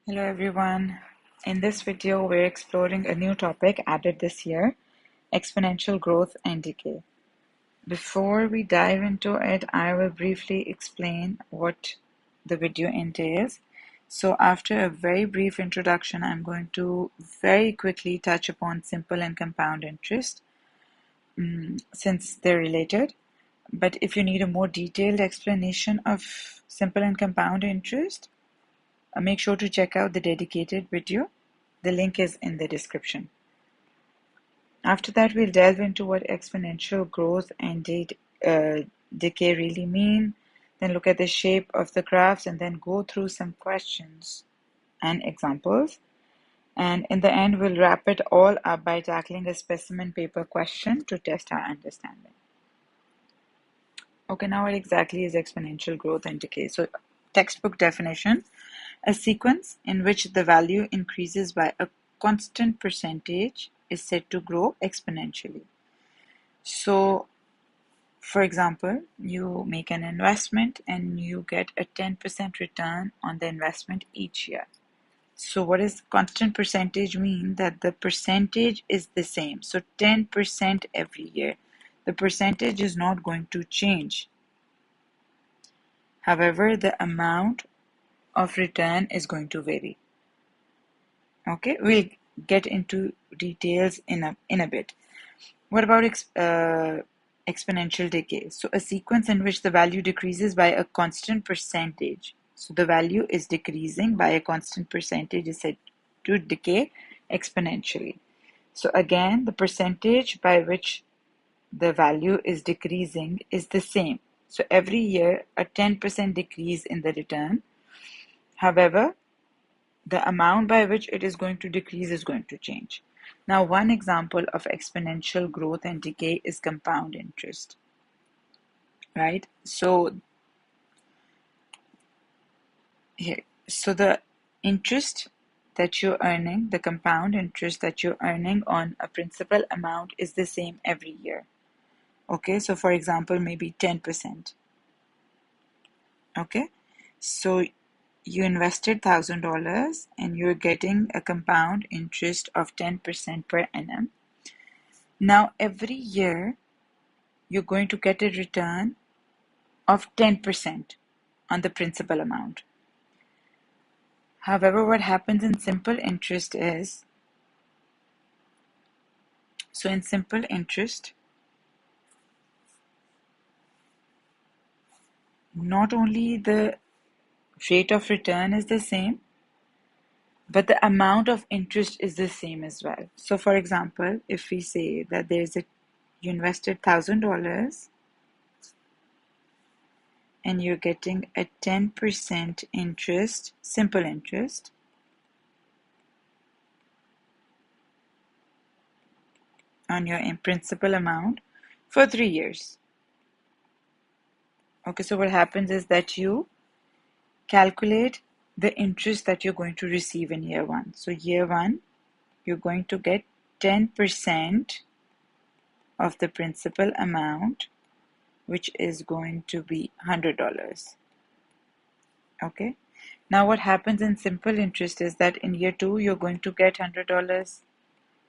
Hello everyone. In this video, we're exploring a new topic added this year, exponential growth and decay. Before we dive into it, I will briefly explain what the video entails. So after a very brief introduction, I'm going to very quickly touch upon simple and compound interest, since they're related. But if you need a more detailed explanation of simple and compound interest, make sure to check out the dedicated video. The link is in the description. After that, we'll delve into what exponential growth and decay really mean, then look at the shape of the graphs, and then go through some questions and examples. And in the end, we'll wrap it all up by tackling a specimen paper question to test our understanding. Okay, now what exactly is exponential growth and decay? So, textbook definition: a sequence in which the value increases by a constant percentage is said to grow exponentially. So, for example, you make an investment and you get a 10% return on the investment each year. So, what does constant percentage mean? That the percentage is the same. So, 10% every year. The percentage is not going to change. However, the amount of return is going to vary. Okay, we'll get into details in a bit. What about exponential decay? So a sequence in which the value decreases by a constant percentage. So the value is decreasing by a constant percentage is said to decay exponentially. So again, the percentage by which the value is decreasing is the same. So every year, a 10% decrease in the return. However, the amount by which it is going to decrease is going to change. Now, one example of exponential growth and decay is compound interest, right? So the interest that you're earning, the compound interest that you're earning on a principal amount is the same every year. Okay, so for example, maybe 10%. Okay, so you invested $1,000 and you're getting a compound interest of 10% per annum. Now, every year, you're going to get a return of 10% on the principal amount. However, what happens in simple interest is, so in simple interest, not only the rate of return is the same, but the amount of interest is the same as well. So for example, if we say that you invested $1,000 and you're getting a 10% interest, simple interest, on your principal amount for 3 years. Okay, so what happens is that you calculate the interest that you're going to receive in year one. So year one, you're going to get 10% of the principal amount, which is going to be $100. Okay, now what happens in simple interest is that in year two, you're going to get $100,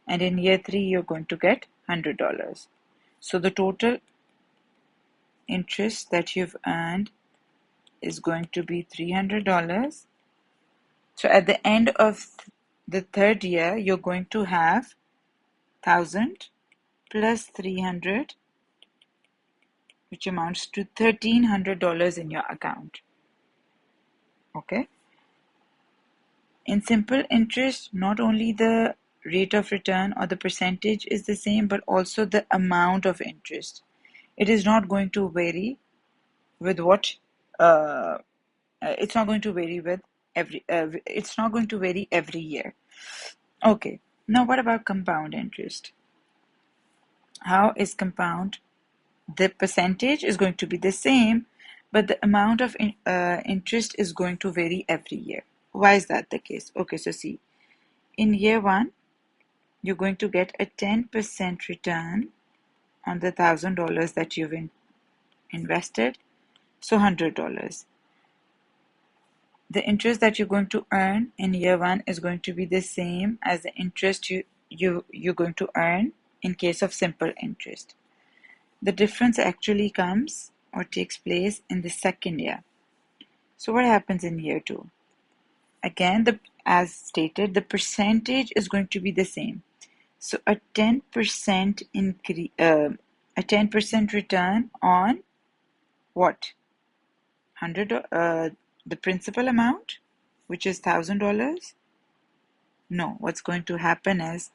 and in year three, you're going to get $100. So the total interest that you've earned is going to be $300. So at the end of the third year, you're going to have 1,000 plus 300, which amounts to $1,300 in your account. Okay. In simple interest, not only the rate of return or the percentage is the same, but also the amount of interest. It is not going to vary with what it's not going to vary with it's not going to vary every year. Okay, now what about compound interest? How is compound? The percentage is going to be the same, but the amount of interest is going to vary every year. Why is that the case? Okay, so see, in year one, you're going to get a 10% return on the $1,000 that you've invested, so $100. the interest that you're going to earn in year one is going to be the same as the interest you're going to earn in case of simple interest. The difference actually comes or takes place in the second year. So what happens in year two? Again, as stated, the percentage is going to be the same. So a 10% increase, a 10% return on what? The principal amount, which is $1,000. No, what's going to happen is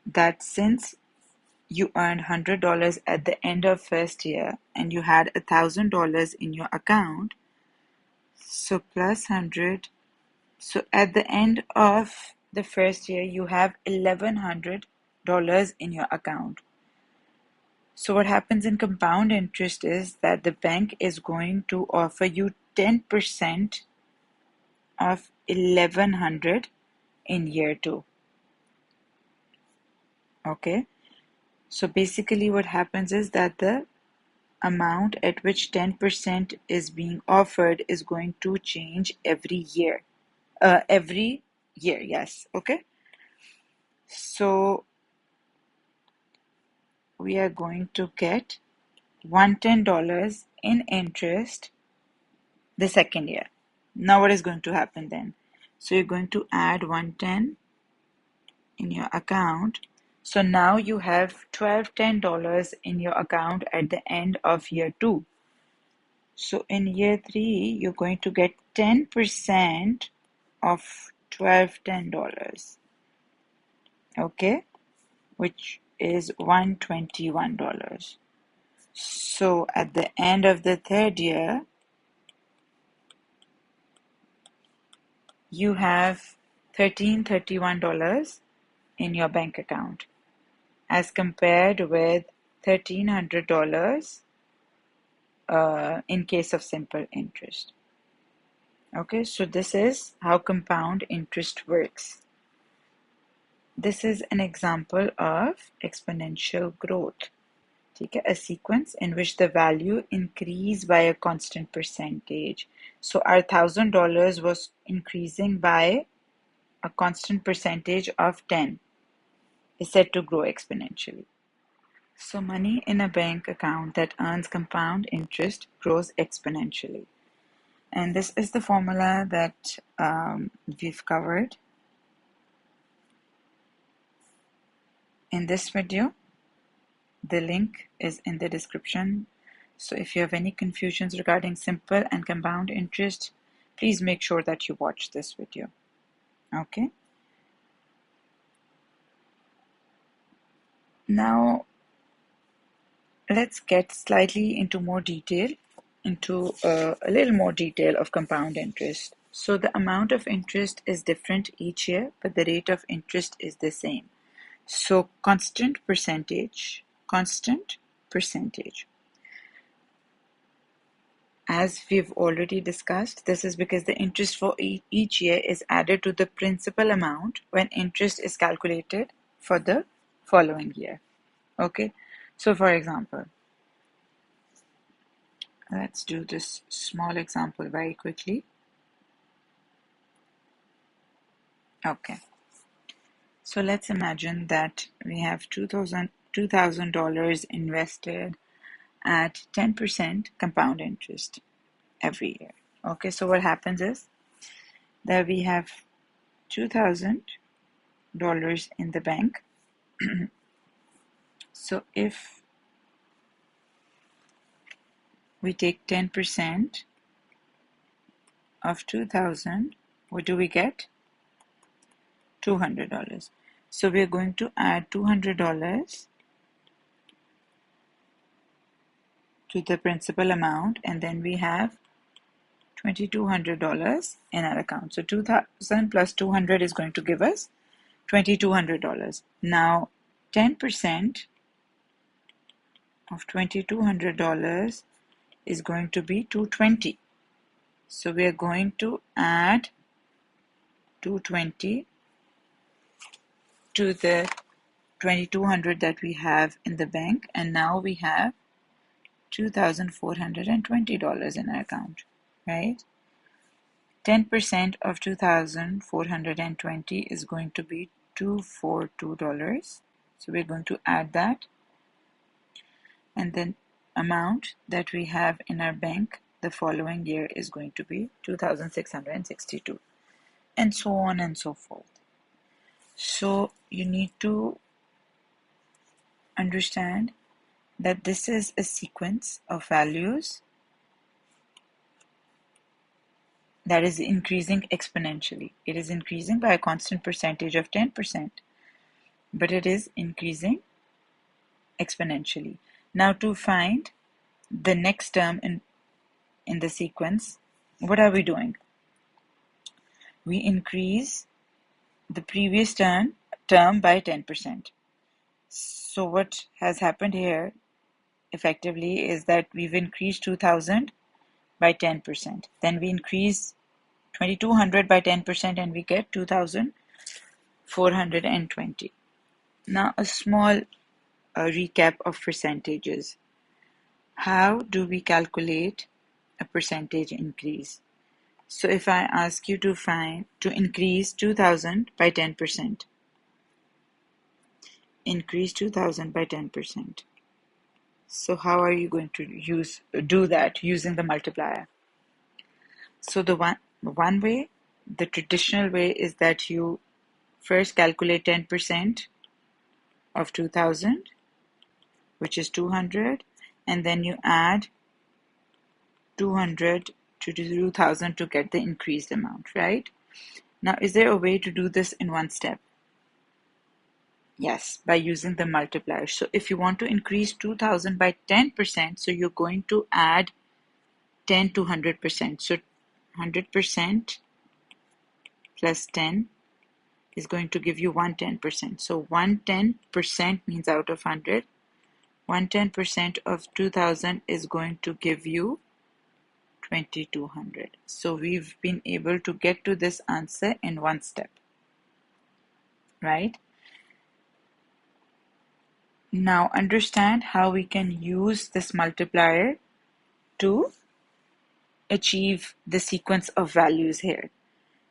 that since you earned $100 at the end of first year and you had $1,000 in your account, so plus 100. So at the end of the first year, you have $1,100 in your account. So what happens in compound interest is that the bank is going to offer you 10% of 1,100 in year two. Okay, so basically what happens is that the amount at which 10% is being offered is going to change every year. Yes. Okay, so we are going to get $110 in interest the second year. Now what is going to happen then? So you're going to add 110 in your account. So now you have $1,210 in your account at the end of year two. So in year three, you're going to get 10% of $1,210. Okay, which is $121. So at the end of the third year, you have $1,331 in your bank account as compared with $1,300 in case of simple interest. Okay, so this is how compound interest works. This is an example of exponential growth. Okay, a sequence in which the value increased by a constant percentage. So our $1,000 was increasing by a constant percentage of 10 is said to grow exponentially. So money in a bank account that earns compound interest grows exponentially. And this is the formula that we've covered in this video. The link is in the description. So if you have any confusions regarding simple and compound interest, please make sure that you watch this video. Okay. Now, let's get slightly into a little more detail of compound interest. So the amount of interest is different each year, but the rate of interest is the same. So constant percentage. As we've already discussed, this is because the interest for each year is added to the principal amount when interest is calculated for the following year. Okay, so for example, let's do this small example very quickly. Okay, so let's imagine that we have $2,000 invested at 10% compound interest every year. Okay, so what happens is that we have $2,000 in the bank. So if we take 10% of 2,000, what do we get? $200. So we are going to add $200 to the principal amount, and then we have $2,200 in our account. So 2,000 plus 200 is going to give us $2,200. Now 10% of $2,200 is going to be $220. So we are going to add $220 to the $2,200 that we have in the bank, and now we have $2,420 in our account, right? 10% of 2,420 is going to be $242. So we're going to add that, and then amount that we have in our bank the following year is going to be 2,662, and so on and so forth. So you need to understand that this is a sequence of values that is increasing exponentially. It is increasing by a constant percentage of 10%, but it is increasing exponentially. Now to find the next term in the sequence, what are we doing? We increase the previous term by 10%. So what has happened here effectively is that we've increased 2000 by 10%. Then we increase 2200 by 10% and we get 2420. Now a small recap of percentages. How do we calculate a percentage increase? So if I ask you to increase 2000 by 10%, increase 2000 by 10%. So how are you going to do that using the multiplier? So the one way, the traditional way, is that you first calculate 10% of 2000, which is 200, and then you add 200 to 2000 to get the increased amount, right? Now, is there a way to do this in one step? Yes, by using the multiplier. So if you want to increase 2000 by 10%, so you're going to add 10 to 100%. So 100% plus 10 is going to give you 110%. So 110% means out of 100, 110% of 2000 is going to give you 2200. So we've been able to get to this answer in one step, right? Now understand how we can use this multiplier to achieve the sequence of values here.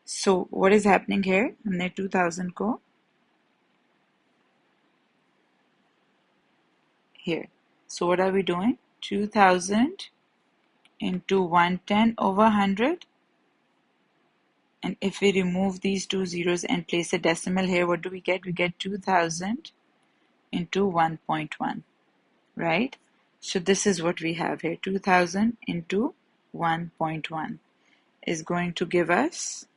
So what is happening here? हमने 2000 को here. So what are we doing? 2000 into 110 over 100. And if we remove these two zeros and place a decimal here, what do we get? We get 2000 into 1.1, right? So this is what we have here. 2000 into 1.1 is going to give us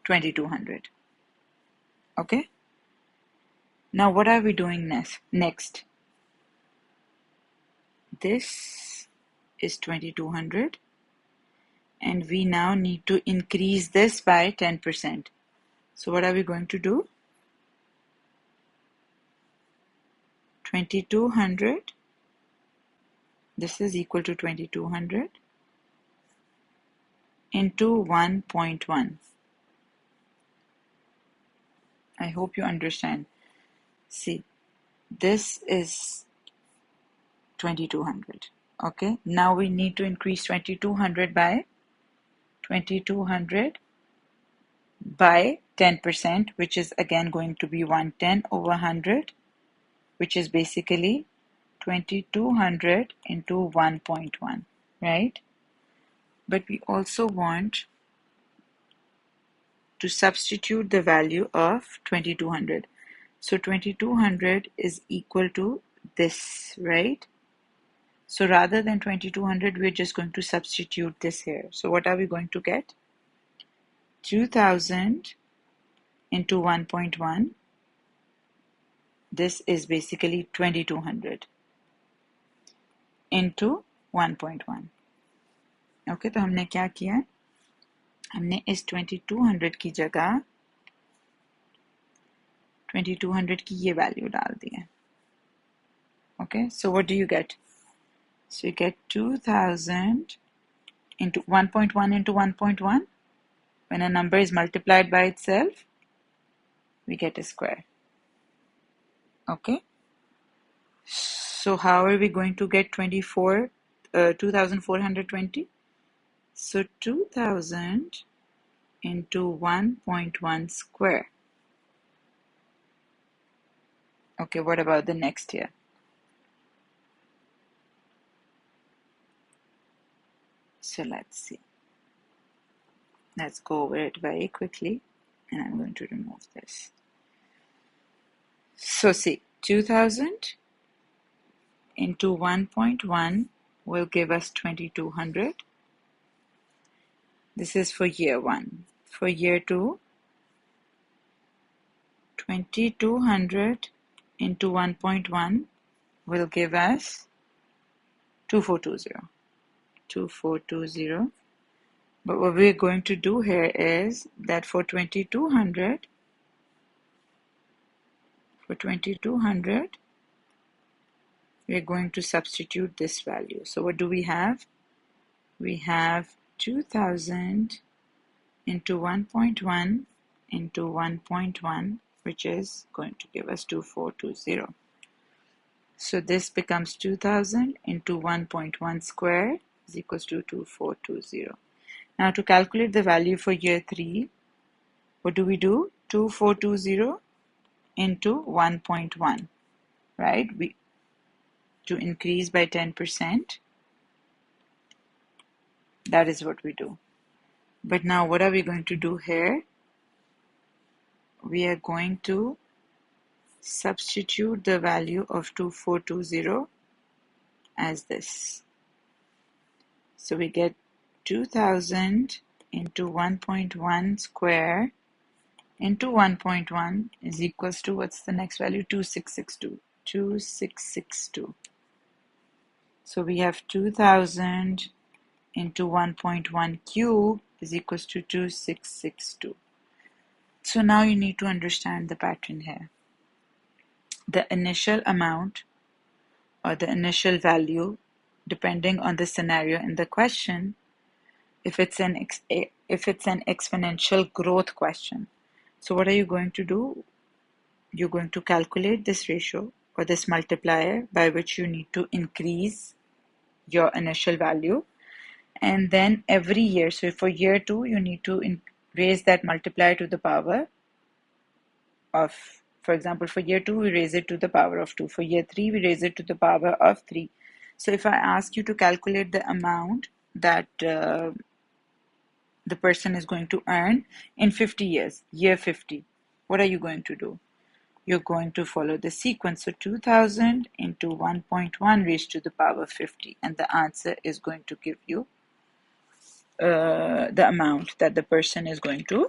2200. Okay? Now what are we doing next? This is 2200, and we now need to increase this by 10%. So what are we going to do? 2200, this is equal to 2200 into 1.1. I hope you understand. See, this is 2200. Okay, now we need to increase 2200 by 10%, which is again going to be 110 over 100, which is basically 2200 into 1.1, right? But we also want to substitute the value of 2200. So 2200 is equal to this, right? So rather than 2200, we're just going to substitute this here. So what are we going to get? 2000 into 1.1. This is basically 2200 into 1.1. Okay, तो हमने क्या किया? हमने इस 2200 की जगह 2200 की ये वैल्यू डाल दी है. Okay, so what do you get? So you get 2000 into 1.1 into 1.1. When a number is multiplied by itself, we get a square. Okay, so how are we going to get 2420. So 2000 into 1.1 square. Okay, what about the next year? So let's see. Let's go over it very quickly, and I'm going to remove this. So see, 2000 into 1.1 will give us 2200. This is for year 1. For year 2, 2200 into 1.1 will give us 2420. 2420. But what we're going to do here is that for 2200, we're going to substitute this value. So what do we have? We have 2000 into 1.1 into 1.1, which is going to give us 2420. So this becomes 2000 into 1.1 squared is equals to 2420. Now to calculate the value for year 3, what do we do? 2420 into 1.1, right? To increase by 10%, that is what we do. But now what are we going to do here? We are going to substitute the value of 2420 as this. So we get 2000 into 1.1 square into 1.1 is equals to, what's the next value? 2662. 2662. So we have 2000 into 1.1 cube is equals to 2662. So now you need to understand the pattern here. The initial amount or the initial value, depending on the scenario in the question, if it's an exponential growth question. So what are you going to do? You're going to calculate this ratio or this multiplier by which you need to increase your initial value. And then every year, so for year 2, you need to raise that multiplier to the power of, for example, for year 2, we raise it to the power of 2. For year 3, we raise it to the power of 3. So if I ask you to calculate the amount that the person is going to earn in 50 years, year 50, what are you going to do? You're going to follow the sequence. So 2000 into 1.1 raised to the power 50. And the answer is going to give you the amount that the person is going to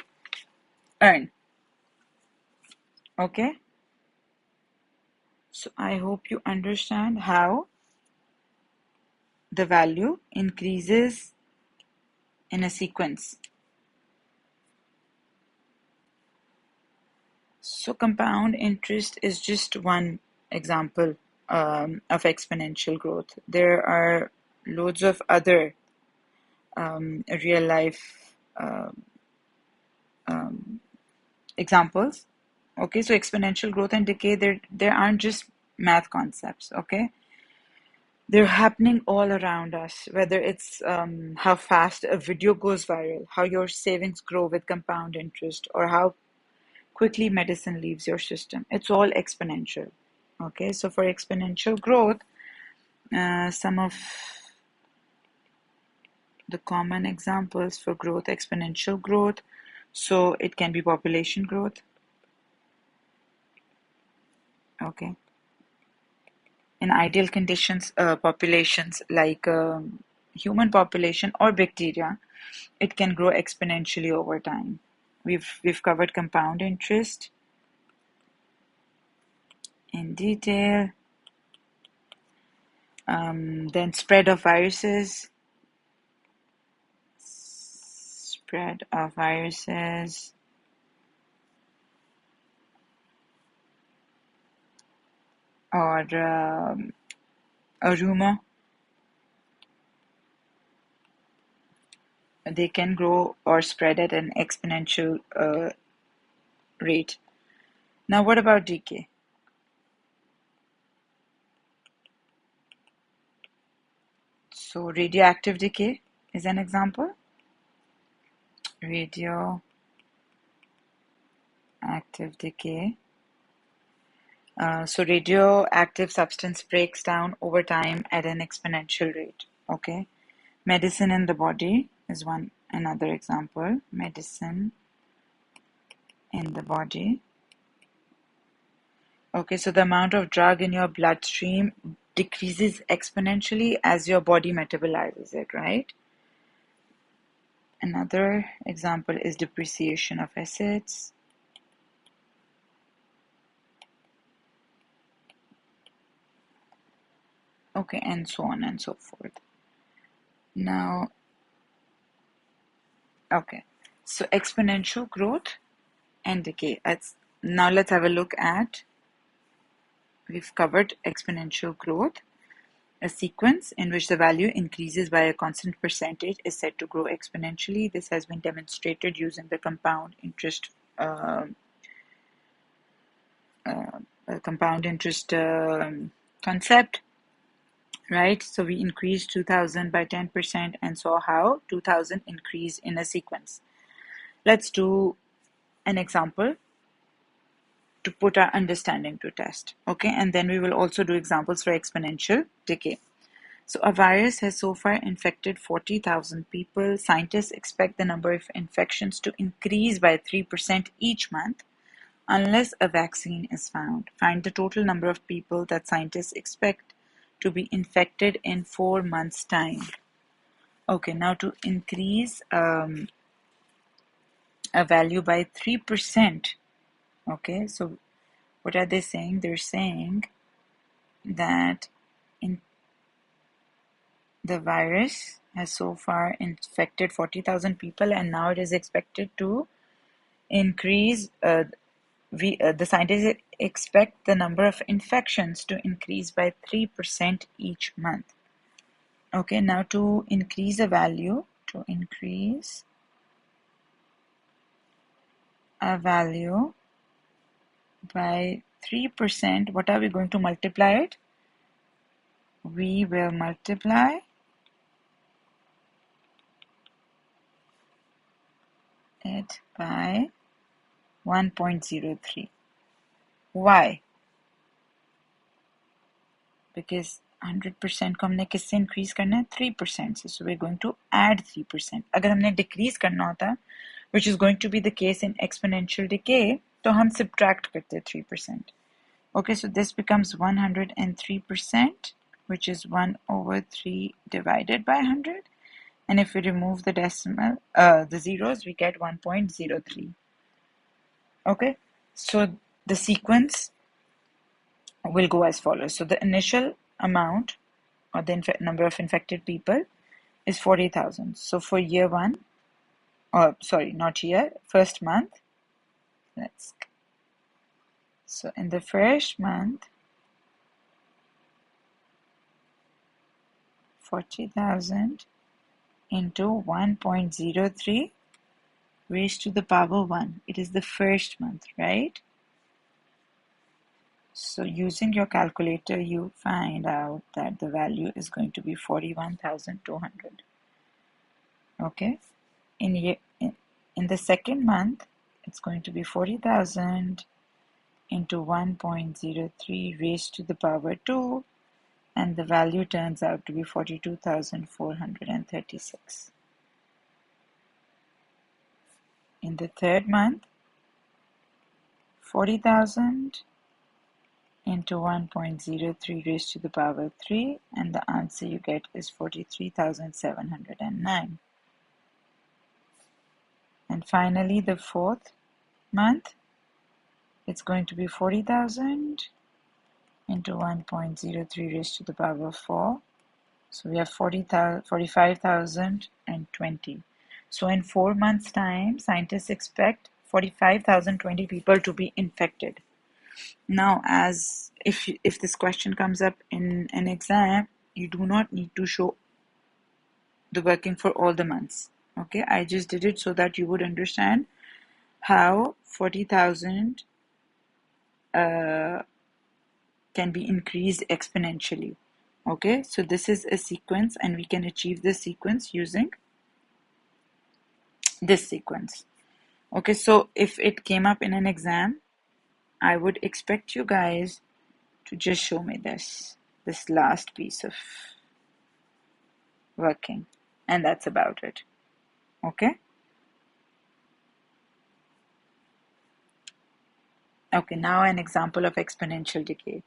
earn. Okay? So I hope you understand how the value increases in a sequence. So compound interest is just one example of exponential growth. There are loads of other real life examples. Okay, so exponential growth and decay, there aren't just math concepts. Okay, they're happening all around us, whether it's how fast a video goes viral, how your savings grow with compound interest, or how quickly medicine leaves your system. It's all exponential. Okay, so for exponential growth, some of the common examples for growth, exponential growth, so it can be population growth. Okay, in ideal conditions, populations like human population or bacteria, it can grow exponentially over time. We've covered compound interest in detail. Then spread of viruses. Spread of viruses. Or a rumor. They can grow or spread at an exponential rate. Now, what about decay? So radioactive decay is an example. Radioactive decay. So radioactive substance breaks down over time at an exponential rate. Okay. Medicine in the body is another example. Medicine in the body. Okay, so the amount of drug in your bloodstream decreases exponentially as your body metabolizes it, right? Another example is depreciation of assets. Okay, and so on and so forth. Now, okay, so exponential growth and decay. Now let's have a look at, we've covered exponential growth. A sequence in which the value increases by a constant percentage is said to grow exponentially. This has been demonstrated using the compound interest concept, right? So we increased 2000 by 10% and saw how 2000 increased in a sequence. Let's do an example to put our understanding to test, okay? And then we will also do examples for exponential decay. So a virus has so far infected 40,000 people. Scientists expect the number of infections to increase by 3% each month unless a vaccine is found. Find the total number of people that scientists expect to be infected in 4 months' time. Okay, now to increase a value by 3%. Okay, so what are they saying? They're saying that the virus has so far infected 40,000 people, and now it is expected to increase. The scientists expect the number of infections to increase by 3% each month. Okay, now to increase a value, by 3%, what are we going to multiply it? We will multiply it by 1.03. Why? Because 100% को हमने किससे increase करना है? 3% से. So we're going to add 3%. अगर हमने decrease करना होता, which is going to be the case in exponential decay, तो हम subtract करते 3%. Okay, so this becomes 103%, which is 1 over 3 divided by 100. And if we remove the decimal, the zeros, we get 1.03. Okay, so the sequence will go as follows. So the initial amount, or the number of infected people, is 40,000. So for year one, or sorry, not year, first month, so in the first month, 40,000 into 1.03 raised to the power 1. It is the first month, right? So using your calculator, you find out that the value is going to be 41,200. Okay. In the second month, it's going to be 40,000 into 1.03 raised to the power 2, and the value turns out to be 42,436. In the third month, 40,000 into 1.03 raised to the power 3, and the answer you get is 43,709. And finally, the fourth month, it's going to be 40,000 into 1.03 raised to the power 4. So we have 45,020. So in 4 months' time, scientists expect 45,020 people to be infected. Now, as if this question comes up in an exam, you do not need to show the working for all the months. Okay, I just did it so that you would understand how 40,000 can be increased exponentially. Okay, so this is a sequence, and we can achieve this sequence using this sequence. Okay, so if it came up in an exam, I would expect you guys to just show me this last piece of working, and that's about it. Okay. Okay, now an example of exponential decay.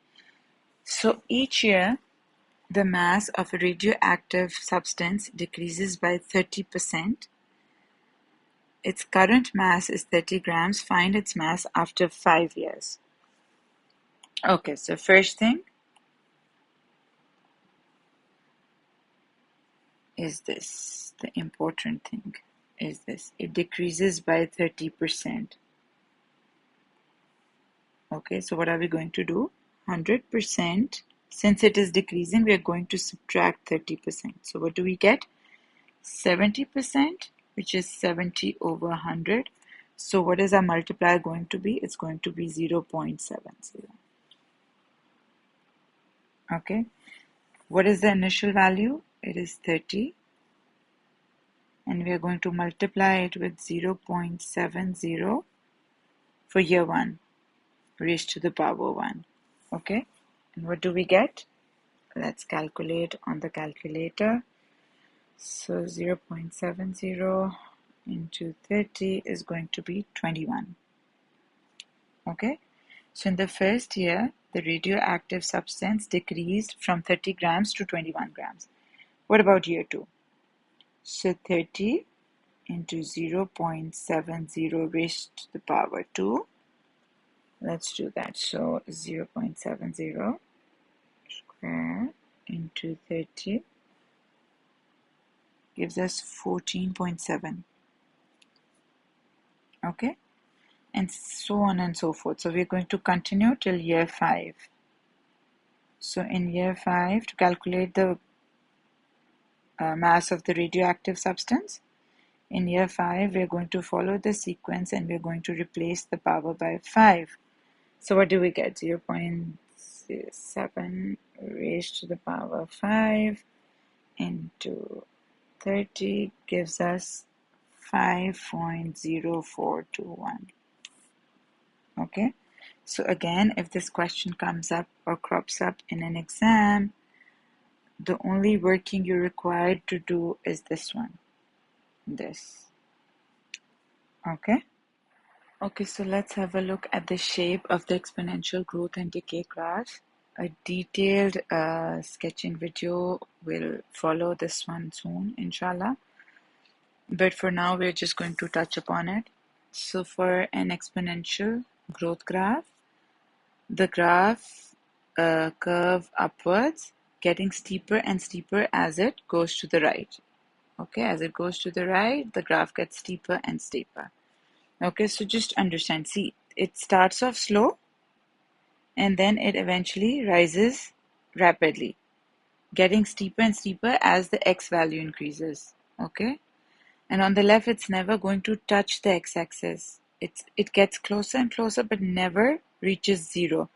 So each year, the mass of a radioactive substance decreases by 30%. Its current mass is 30 grams. Find its mass after 5 years. Okay, so first thing is this. The important thing is this. It decreases by 30%. Okay, so what are we going to do? 100%. Since it is decreasing, we are going to subtract 30%. So what do we get? 70%, which is 70 over 100. So what is our multiplier going to be? It's going to be 0.70. Okay. What is the initial value? It is 30. And we are going to multiply it with 0.70 for year 1, raised to the power 1. Okay. And what do we get? Let's calculate on the calculator. So 0.70 into 30 is going to be 21. Okay. So in the first year, the radioactive substance decreased from 30 grams to 21 grams. What about year 2? So 30 into 0.70 raised to the power 2. Let's do that. So 0.70 square into 30 gives us 14.7. Okay. And so on and so forth. So we're going to continue till year 5. So in year 5, to calculate the mass of the radioactive substance, in year 5, we're going to follow the sequence and we're going to replace the power by 5. So what do we get? 0.7 raised to the power 5 into 30 gives us 5.0421. Okay. So again, if this question comes up or crops up in an exam, the only working you're required to do is this one. This. Okay. Okay, so let's have a look at the shape of the exponential growth and decay graph. A detailed sketching video will follow this one soon, inshallah. But for now, we're just going to touch upon it. So for an exponential growth graph, the graph curve upwards, getting steeper and steeper as it goes to the right. Okay, as it goes to the right, the graph gets steeper and steeper. Okay, so just understand. See, it starts off slow and then it eventually rises rapidly, getting steeper and steeper as the x value increases. Okay, and on the left, it's never going to touch the x-axis. It gets closer and closer, but never reaches 0.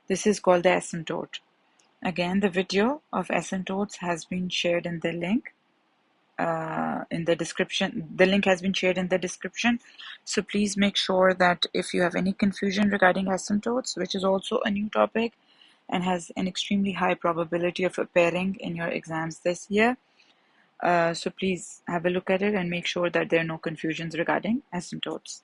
This is called the asymptote. Again, the video of asymptotes has been shared in the link in the description. The link has been shared in the description. So please make sure that if you have any confusion regarding asymptotes, which is also a new topic and has an extremely high probability of appearing in your exams this year, so please have a look at it and make sure that there are no confusions regarding asymptotes.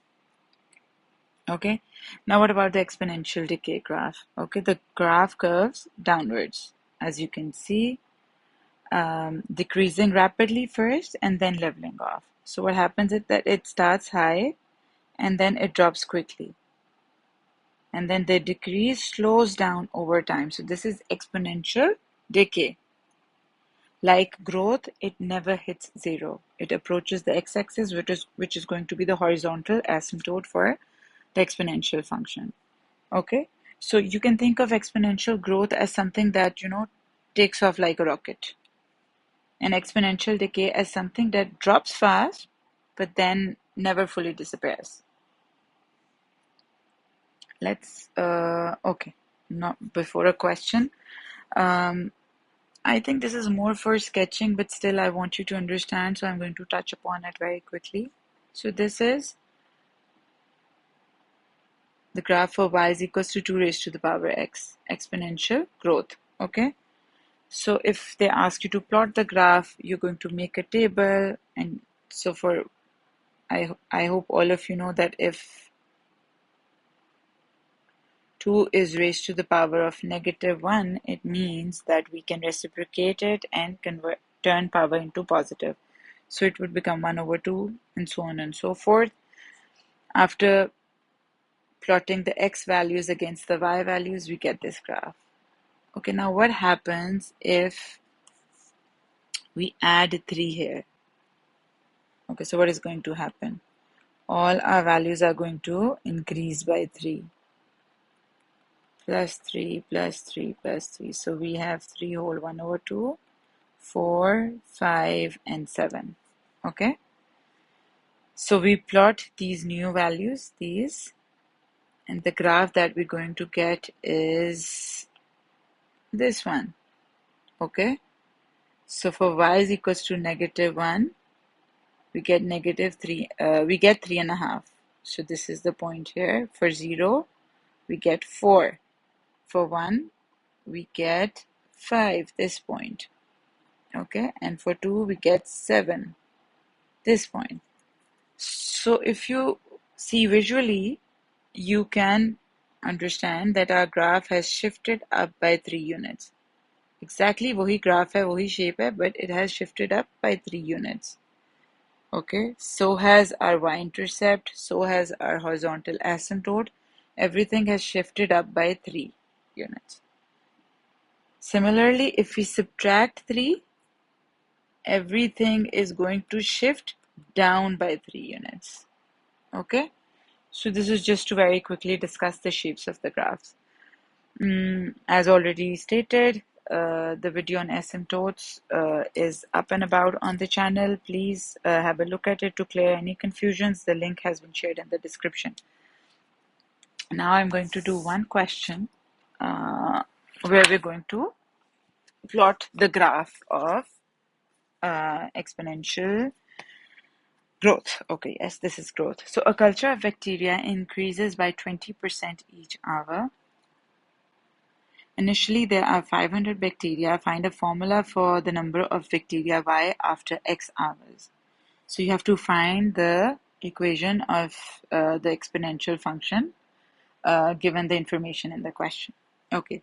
Okay, now what about the exponential decay graph? Okay, the graph curves downwards, as you can see, decreasing rapidly first and then leveling off. So what happens is that it starts high and then it drops quickly. And then the decrease slows down over time. So this is exponential decay. Like growth, it never hits 0. It approaches the x-axis, which is going to be the horizontal asymptote for the exponential function. Okay, so you can think of exponential growth as something that, takes off like a rocket, and exponential decay as something that drops fast, but then never fully disappears. Okay, not before a question. I think this is more for sketching, but still I want you to understand, so I'm going to touch upon it very quickly. So this is the graph for y is equals to 2 raised to the power x, exponential growth, okay? So if they ask you to plot the graph, you're going to make a table, and so for, I hope all of you know that if 2 is raised to the power of -1, it means that we can reciprocate it and turn power into positive. So it would become 1 over 2 and so on and so forth. After plotting the x values against the y values, we get this graph. Okay, now what happens if we add 3 here? Okay, so what is going to happen? All our values are going to increase by 3. Plus 3, plus 3, plus 3. So we have 3 whole 1 over 2, 4, 5, and 7. Okay? So we plot these new values, these, and the graph that we're going to get is this one. Okay? So for y is equals to -1, we get -3, we get 3.5. So this is the point here. For 0, we get 4. For 1, we get 5, this point. Okay, and for 2, we get 7, this point. So if you see visually, you can understand that our graph has shifted up by 3 units. Exactly वही graph है, वही shape है, but it has shifted up by 3 units. Okay, so has our y-intercept, so has our horizontal asymptote. Everything has shifted up by 3 units. Similarly, if we subtract 3, everything is going to shift down by 3 units. Okay, so this is just to very quickly discuss the shapes of the graphs. As already stated, the video on asymptotes is up and about on the channel. Please have a look at it to clear any confusions. The link has been shared in the description. Now I'm going to do one question where we're going to plot the graph of exponential growth. Okay, yes, this is growth. So a culture of bacteria increases by 20% each hour. Initially, there are 500 bacteria. Find a formula for the number of bacteria y after x hours. So you have to find the equation of the exponential function given the information in the question. Okay,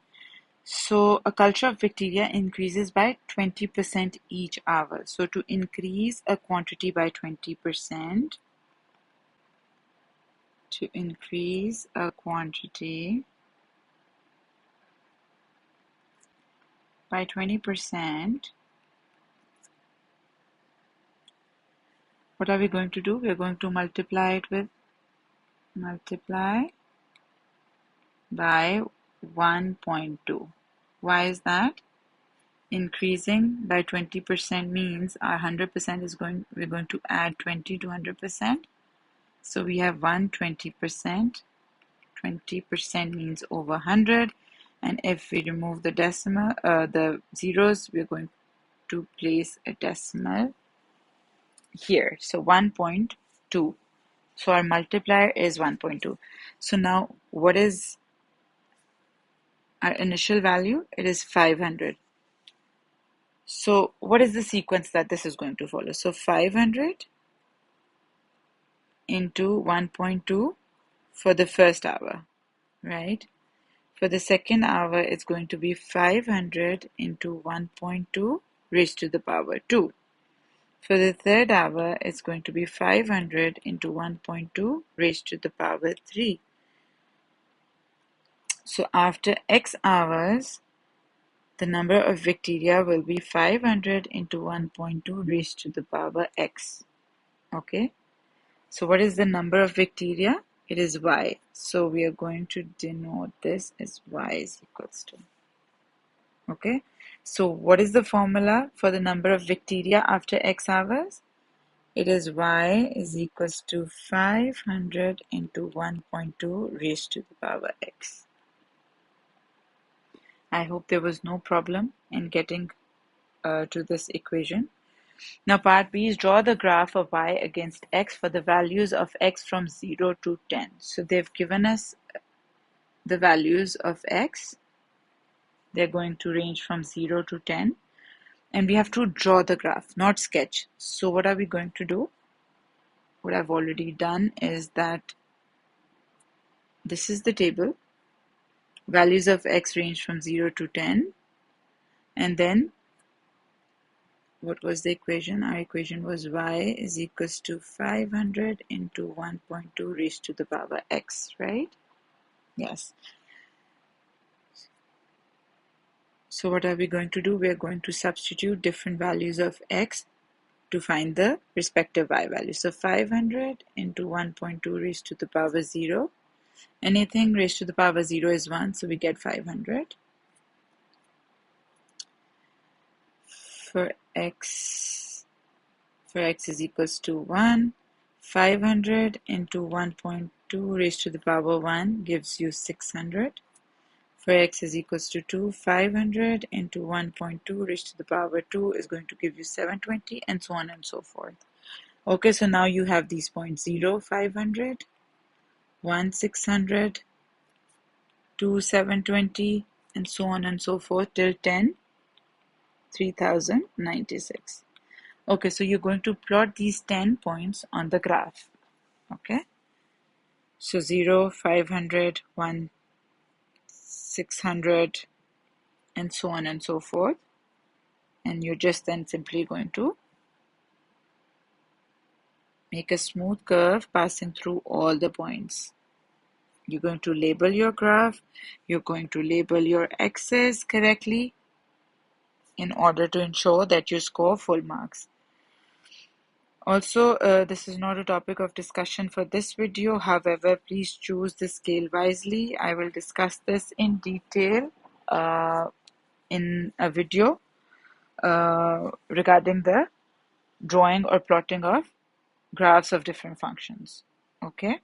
so a culture of bacteria increases by 20% each hour. So to increase a quantity by 20%, to increase a quantity by 20%, what are we going to do? We're going to multiply it with multiply by 1.2. Why is that? Increasing by 20% means our 100% is we're going to add 20 to 100%. So we have 120%. 20% means over 100. And if we remove the decimal, the zeros, we're going to place a decimal here. So 1.2. So our multiplier is 1.2. So now what is our initial value? It is 500. So what is the sequence that this is going to follow? So 500 into 1.2 for the first hour, right? For the second hour, it's going to be 500 into 1.2 raised to the power 2. For the third hour, it's going to be 500 into 1.2 raised to the power 3. So after x hours, the number of bacteria will be 500 into 1.2 raised to the power x. Okay, so what is the number of bacteria? It is y. So we are going to denote this as y is equals to. Okay, so what is the formula for the number of bacteria after x hours? It is y is equals to 500 into 1.2 raised to the power x. I hope there was no problem in getting to this equation. Now part B is draw the graph of y against x for the values of x from 0 to 10. So they've given us the values of x. They're going to range from 0 to 10. And we have to draw the graph, not sketch. So what are we going to do? What I've already done is that this is the table. Values of x range from 0 to 10. And then what was the equation? Our equation was y is equals to 500 into 1.2 raised to the power x, right? Yes. So what are we going to do? We are going to substitute different values of x to find the respective y value. So 500 into 1.2 raised to the power 0. Anything raised to the power 0 is 1, so we get 500. For x is equals to 1. 500 into 1.2 raised to the power 1 gives you 600. For x is equals to 2, 500 into 1.2 raised to the power 2 is going to give you 720, and so on and so forth. Okay, so now you have these points 0, 500, 1, 600, 2, 720, and so on and so forth till 10, 3096. Okay, so you're going to plot these 10 points on the graph. Okay, so 0, 500, 1, 600, and so on and so forth. And you're just then simply going to make a smooth curve passing through all the points. You're going to label your graph. You're going to label your x's correctly in order to ensure that you score full marks. Also, this is not a topic of discussion for this video. However, please choose the scale wisely. I will discuss this in detail in a video regarding the drawing or plotting of graphs of different functions. Okay.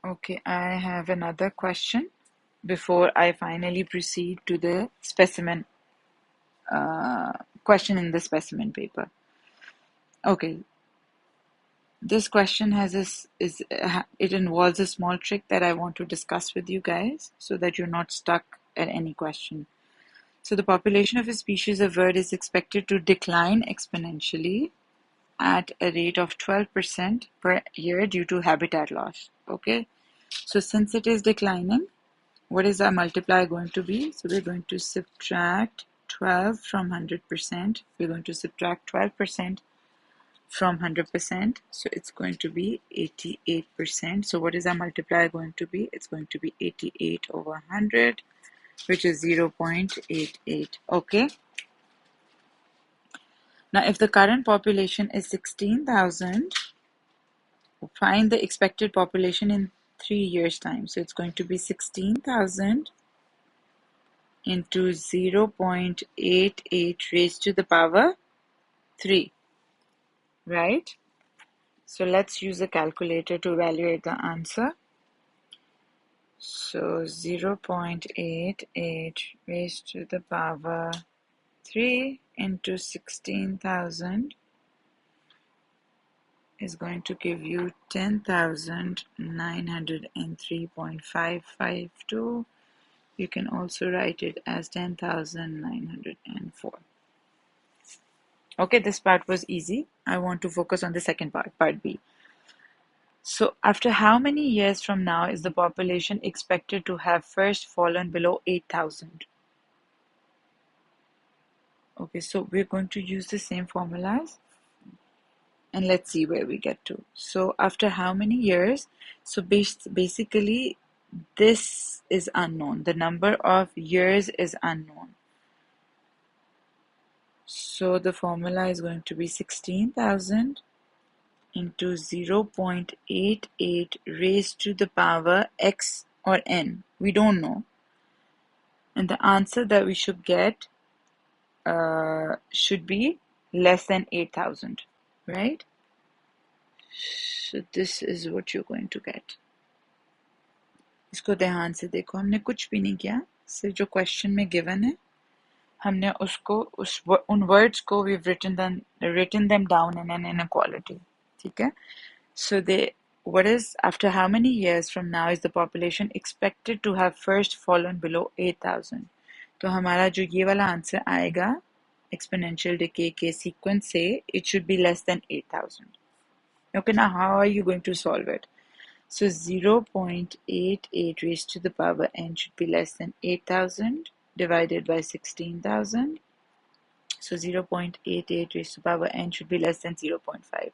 Okay, I have another question before I finally proceed to the specimen question in the specimen paper. Okay, this question has this it involves a small trick that I want to discuss with you guys so that you're not stuck at any question. So the population of a species of bird is expected to decline exponentially at a rate of 12% per year due to habitat loss. Okay, so since it is declining, what is our multiplier going to be? So we're going to subtract 12 from 100%. We're going to subtract 12% from 100%. So it's going to be 88%. So what is our multiplier going to be? It's going to be 88 over 100, which is 0.88. Okay. Now, if the current population is 16,000, find the expected population in 3 years' time. So it's going to be 16,000 into 0.88 raised to the power 3, right? So let's use a calculator to evaluate the answer. So 0.88 raised to the power 3 into 16,000 is going to give you 10,903.552. You can also write it as 10,904. Okay, this part was easy. I want to focus on the second part, part B. So after how many years from now is the population expected to have first fallen below 8,000? Okay, so we're going to use the same formulas and let's see where we get to. So after how many years? So basically this is unknown. The number of years is unknown. So the formula is going to be 16,000 into 0.88 raised to the power x or n. We don't know. And the answer that we should get should be less than 8,000, right? So this is what you're going to get. इसको ध्यान से देखो, हमने कुछ भी नहीं किया, सिर्फ जो क्वेश्चन में गिवन है हमने उसको उन words को we've written them down in an inequality. ठीक है? So what is, after how many years from now is the population expected to have first fallen below 8,000? तो हमारा जो ये वाला आंसर आएगा exponential decay के sequence से, it should be less than 8,000. Okay, now how are you going to solve it? So 0.88 raised to the power n should be less than 8,000 divided by 16,000. So 0.88 raised to the power n should be less than 0.5.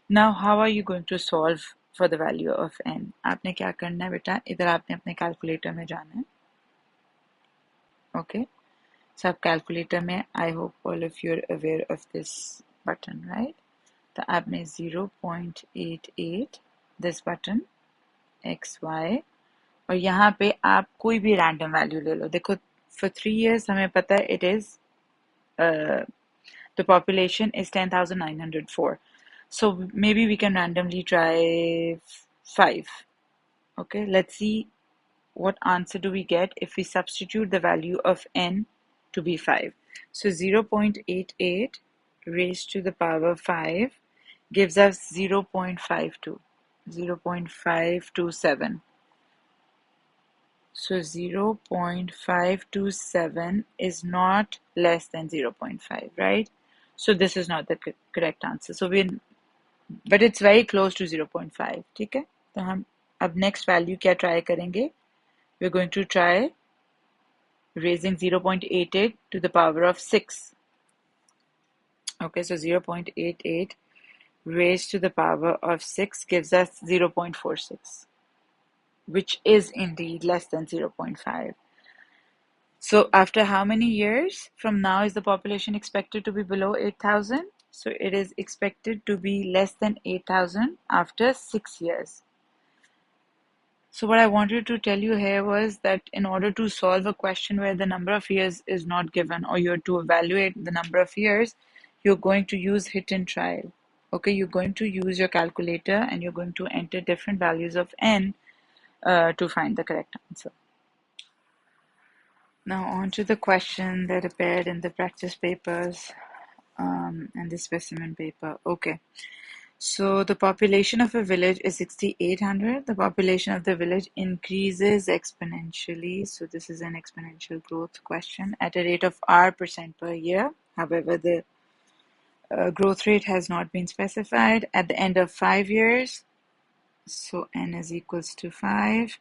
Now how are you going to solve for the value of n? आपने क्या करना है बेटा, इधर आपने अपने calculator में जाना है. Okay, so आप कैलकुलेटर में, I hope all of you are aware of this button, right? तो आपने 0.88 this button x y, और यहाँ पे आप कोई भी रैंडम वैल्यू ले लो. देखो for 3 years हमें पता है it is the population is 10,904. So maybe we can randomly try 5. Okay, let's see what answer do we get if we substitute the value of n to be 5. So 0.88 raised to the power 5 gives us 0.52, 0.527. So 0.527 is not less than 0.5, right? So this is not the correct answer. So but it's very close to 0.5. ठीक है? तो हम अब next value क्या try करेंगे? We're going to try raising 0.88 to the power of 6. Okay, so 0.88 raised to the power of 6 gives us 0.46, which is indeed less than 0.5. So after how many years from now is the population expected to be below 8,000? So it is expected to be less than 8,000 after 6 years. So what I wanted to tell you here was that in order to solve a question where the number of years is not given, or you're to evaluate the number of years, you're going to use hit and trial. Okay, you're going to use your calculator and you're going to enter different values of n to find the correct answer. Now on to the question that appeared in the practice papers and the specimen paper. Okay. So the population of a village is 6,800. The population of the village increases exponentially. So this is an exponential growth question at a rate of r% per year. However, the growth rate has not been specified. At the end of 5 years, so n is equals to 5.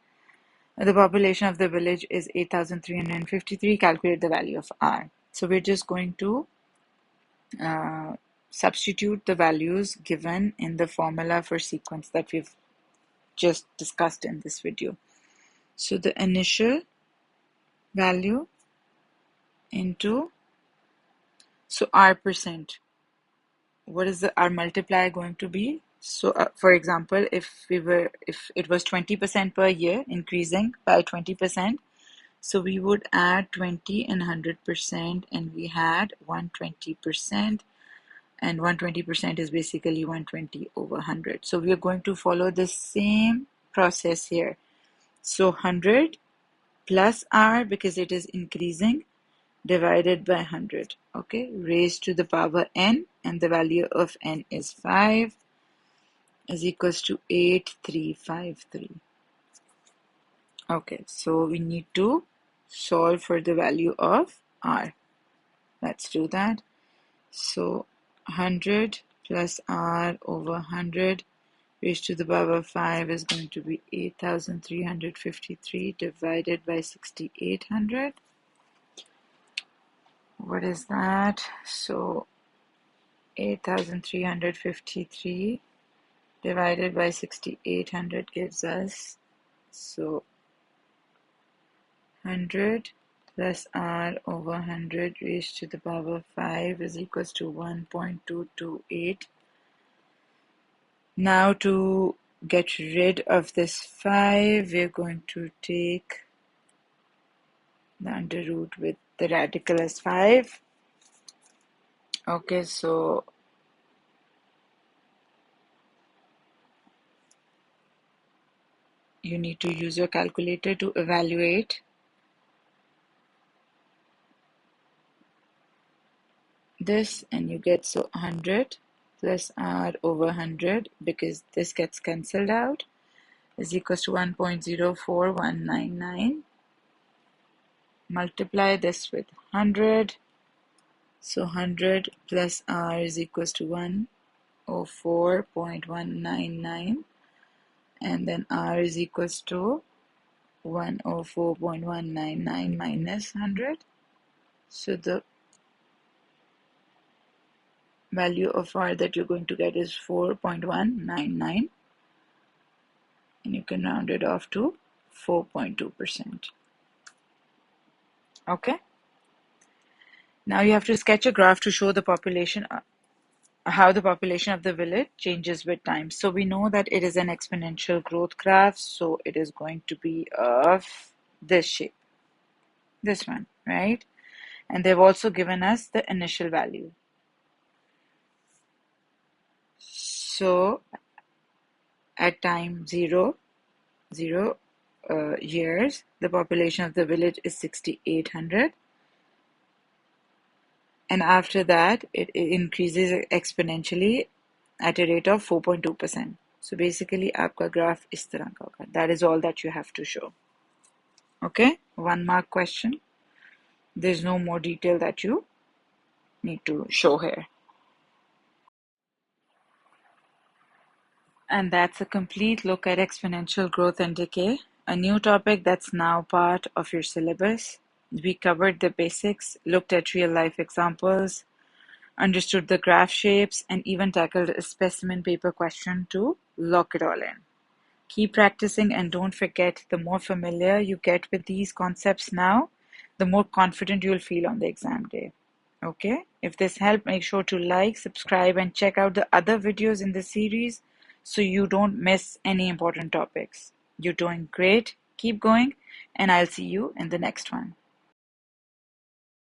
The population of the village is 8,353. Calculate the value of r. So we're just going to substitute the values given in the formula for sequence that we've just discussed in this video. So the initial value into, so r%, what is the r multiplier going to be? So for example, if it was 20% per year, increasing by 20%, so we would add 20 and 100%, and we had 120%. And 120% is basically 120 over 100. So we are going to follow the same process here. So 100 plus r, because it is increasing, divided by 100. Okay, raised to the power n, and the value of n is 5, is equals to 8353. Okay, so we need to solve for the value of r. Let's do that. So 100 plus r over 100 raised to the power of 5 is going to be 8,353 divided by 6,800. What is that? So 8,353 divided by 6,800 gives us, so 100 plus r over 100 raised to the power of 5 is equals to 1.228. Now to get rid of this 5, we're going to take the under root with the radical as 5. Okay, so you need to use your calculator to evaluate this and you get 100 plus r over 100, because this gets cancelled out, is equals to 1.04199. Multiply this with 100, so 100 plus r is equals to 104.199, and then r is equals to 104.199 minus 100. So the value of r that you're going to get is 4.199, and you can round it off to 4.2%. Okay. Now you have to sketch a graph to show the population, how the population of the village changes with time. So we know that it is an exponential growth graph, so it is going to be of this shape, this one, right? And they've also given us the initial value. So at time 0 years, the population of the village is 6,800. And after that, it increases exponentially at a rate of 4.2%. So basically, आपका graph इस तरह का होगा. That is all that you have to show. Okay, 1 mark question. There's no more detail that you need to show here. And that's a complete look at exponential growth and decay, a new topic that's now part of your syllabus. We covered the basics, looked at real-life examples, understood the graph shapes, and even tackled a specimen paper question to lock it all in. Keep practicing, and don't forget, the more familiar you get with these concepts now, the more confident you'll feel on the exam day. Okay? If this helped, make sure to like, subscribe, and check out the other videos in the series so you don't miss any important topics. You're doing great. Keep going, and I'll see you in the next one.